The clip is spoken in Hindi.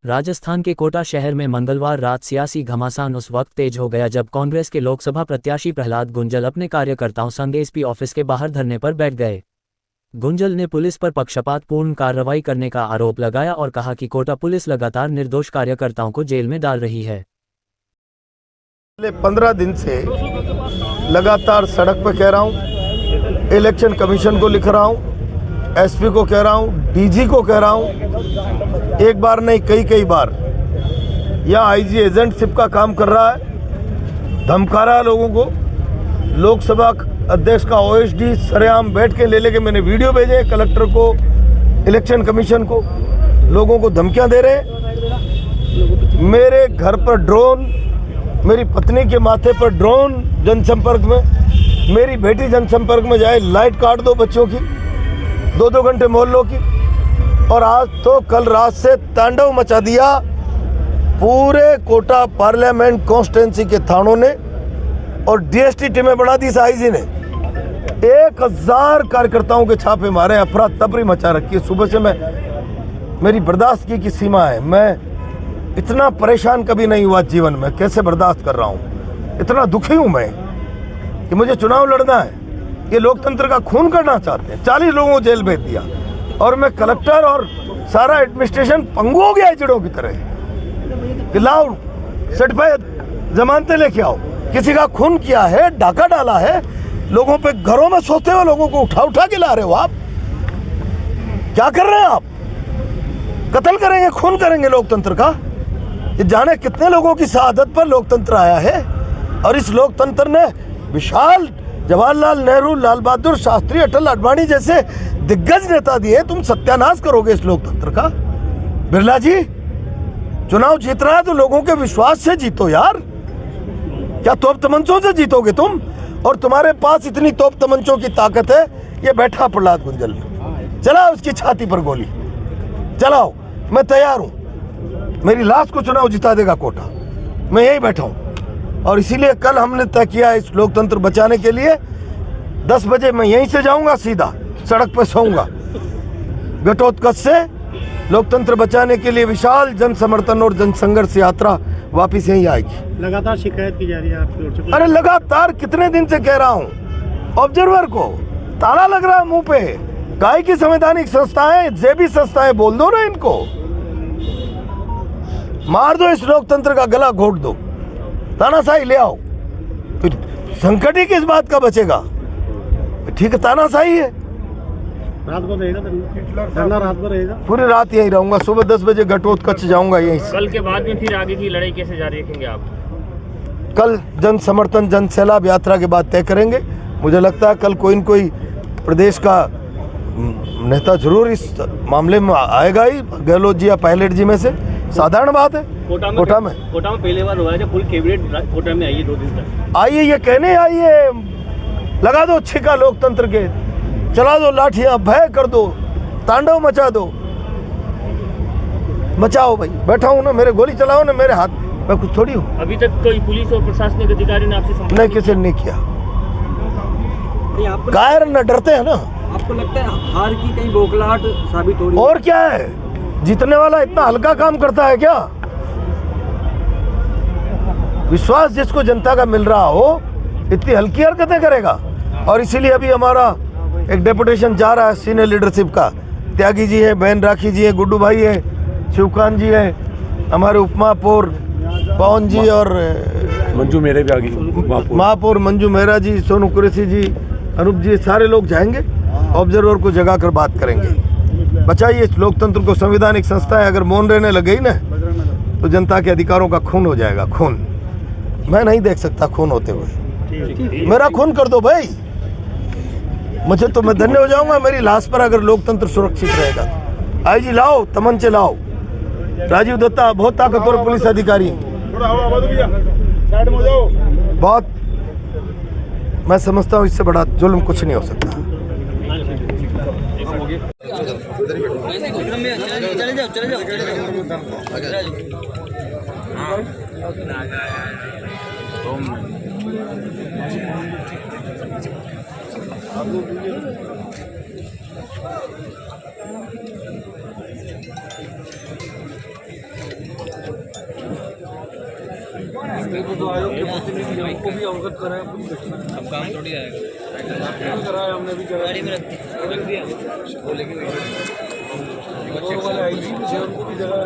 राजस्थान के कोटा शहर में मंगलवार रात सियासी घमासान उस वक्त तेज हो गया जब कांग्रेस के लोकसभा प्रत्याशी प्रहलाद गुंजल अपने कार्यकर्ताओं संग एसपी ऑफिस के बाहर धरने पर बैठ गए। गुंजल ने पुलिस पर पक्षपातपूर्ण कार्रवाई करने का आरोप लगाया और कहा कि कोटा पुलिस लगातार निर्दोष कार्यकर्ताओं को जेल में डाल रही है। पिछले 15 दिन से लगातार सड़क पर कह रहा हूँ, इलेक्शन कमीशन को लिख रहा हूँ, एसपी को कह रहा हूँ, डीजी को कह रहा हूँ, एक बार नहीं कई बार। यह आईजी एजेंटशिप का काम कर रहा है, धमका रहा है लोगों को। लोकसभा अध्यक्ष का ओएसडी सरेआम बैठ के ले लेके मैंने वीडियो भेजे कलेक्टर को, इलेक्शन कमीशन को, लोगों को धमकियां दे रहे हैं। मेरे घर पर ड्रोन, मेरी पत्नी के माथे पर ड्रोन जनसंपर्क में, मेरी बेटी जनसंपर्क में जाए, लाइट काट दो बच्चों की 2-2 घंटे मोहल्लों की। और आज तो कल रात से तांडव मचा दिया पूरे कोटा पार्लियामेंट कॉन्स्टिट्यूंसी के थानों ने और डीएसटी टीमें बढ़ा दी आईजी ने। 1000 कार्यकर्ताओं के छापे मारे, अफरा तफरी मचा रखी है। सुबह से मेरी बर्दाश्त की सीमा है। मैं इतना परेशान कभी नहीं हुआ जीवन में, कैसे बर्दाश्त कर रहा हूँ। इतना दुखी हूँ मैं कि मुझे चुनाव लड़ना है। ये लोकतंत्र का खून करना चाहते हैं। 40 लोगों को जेल भेज दिया और मैं कलेक्टर और सारा एडमिनिस्ट्रेशन पंगु हो गया है चिड़ों की तरह कि लाओ सर्टिफाइड जमानतें लेके आओ। किसी का खून किया है, डाका डाला है, लोगों पे घरों में सोते हुए लोगों को उठा के ला रहे हो आप। क्या कर रहे हैं आप? कत्ल करेंगे, खून करेंगे लोकतंत्र का। ये जाने कितने लोगों की शहादत पर लोकतंत्र आया है। और इस लोकतंत्र ने विशाल जवाहरलाल नेहरू, लाल बहादुर शास्त्री, अटल आडवाणी जैसे दिग्गज नेता दिए। तुम सत्यानाश करोगे इस लोकतंत्र का। बिरला जी, चुनाव जीत रहा है तो लोगों के विश्वास से जीतो यार। क्या तोप तमंचों से जीतोगे तुम? और तुम्हारे पास इतनी तोप तमंचों की ताकत है। ये बैठा प्रहलाद गुंजल, चलाओ उसकी छाती पर गोली, चलाओ। मैं तैयार हूं। मेरी लाश को चुनाव जिता देगा कोटा। मैं यही बैठा हूं। और इसीलिए कल हमने तय किया इस लोकतंत्र बचाने के लिए 10 बजे मैं यहीं से जाऊंगा, सीधा सड़क पर सोऊंगा। घटोत्कच से लोकतंत्र बचाने के लिए विशाल जन समर्थन और जन संघर्ष यात्रा वापिस यहीं आएगी। लगातार शिकायत की जा रही है आपकी ओर से? अरे लगातार कितने दिन से कह रहा हूं। ऑब्जर्वर को ताला लग रहा है मुंह पे। काय की संवैधानिक संस्थाएं, जेबी संस्थाएं, बोल दो ना इनको, मार दो, इस लोकतंत्र का गला घोट दो, तानाशाही ले आओ। फिर संकट ही किस बात का बचेगा? ठीक है, तानाशाही है। रात भर रहेगा धरना? रात भर रहेगा? पूरी रात यहीं रहूंगा। सुबह 10 बजे घटोत्कच जाऊंगा यहीं से। कल के बाद में फिर आगे की लड़ाई कैसे जारी रखेंगे आप? कल जन समर्थन, जन सैलाब यात्रा के बाद तय करेंगे। मुझे लगता है कल कोई न कोई प्रदेश का नेता जरूर इस मामले में आएगा ही, गहलोत जी या पायलट जी में से। साधारण बात है। कोटा में पहले बार हुआ है जब फुल कैबिनेट कोटा में आई है 2 दिन तक। आइए, ये कहने आइए, लगा दो छिका लोकतंत्र के, चला दो लाठियां, भय कर दो, तांडव मचा दो। मचाओ भाई, बैठा हूं ना, मेरे गोली चलाओ ना, मेरे हाथ, मैं कुछ थोड़ी हूँ। अभी तक कोई पुलिस और प्रशासनिक अधिकारी ने आपसे नहीं, किसी ने नहीं किया। कायर न डरते हैं ना। आपको लगता है हार की कहीं बौखलाहट साबित हो रही है? और क्या है, जीतने वाला इतना हल्का काम करता है क्या? विश्वास जिसको जनता का मिल रहा हो इतनी हल्की हरकतें करेगा। और इसीलिए अभी हमारा एक डेपुटेशन जा रहा है सीनियर लीडरशिप का। त्यागी जी है, बहन राखी जी है, गुड्डू भाई है, शिवकांत जी है, हमारे उपमहापौर पवन जी और मंजू मेरे भी आगे, महापौर मंजू मेहरा जी, सोनू कुरैशी जी, अनूप जी, सारे लोग जाएंगे। ऑब्जर्वर को जगा कर बात करेंगे। बचाइए इस लोकतंत्र को। संवैधानिक संस्थाएं अगर मौन रहने लग गई ना तो जनता के अधिकारों का खून हो जाएगा। खून मैं नहीं देख सकता खून होते हुए। मेरा खून कर दो भाई, मुझे तो मैं धन्य हो जाऊंगा मेरी लाश पर अगर लोकतंत्र सुरक्षित रहेगा। आईजी लाओ, तमंचे लाओ। राजीव दत्ता बहुत ताकतवर पुलिस अधिकारी, बहुत, मैं समझता हूँ इससे बड़ा जुल्म कुछ नहीं हो सकता। तो आयोग के प्रतिनिधि हैं, उनको भी अवगत कराया। अब काम थोड़ी आएगा, कराया हमने भी कराया। वो वाले आईजी भी थे, उनको भी जगह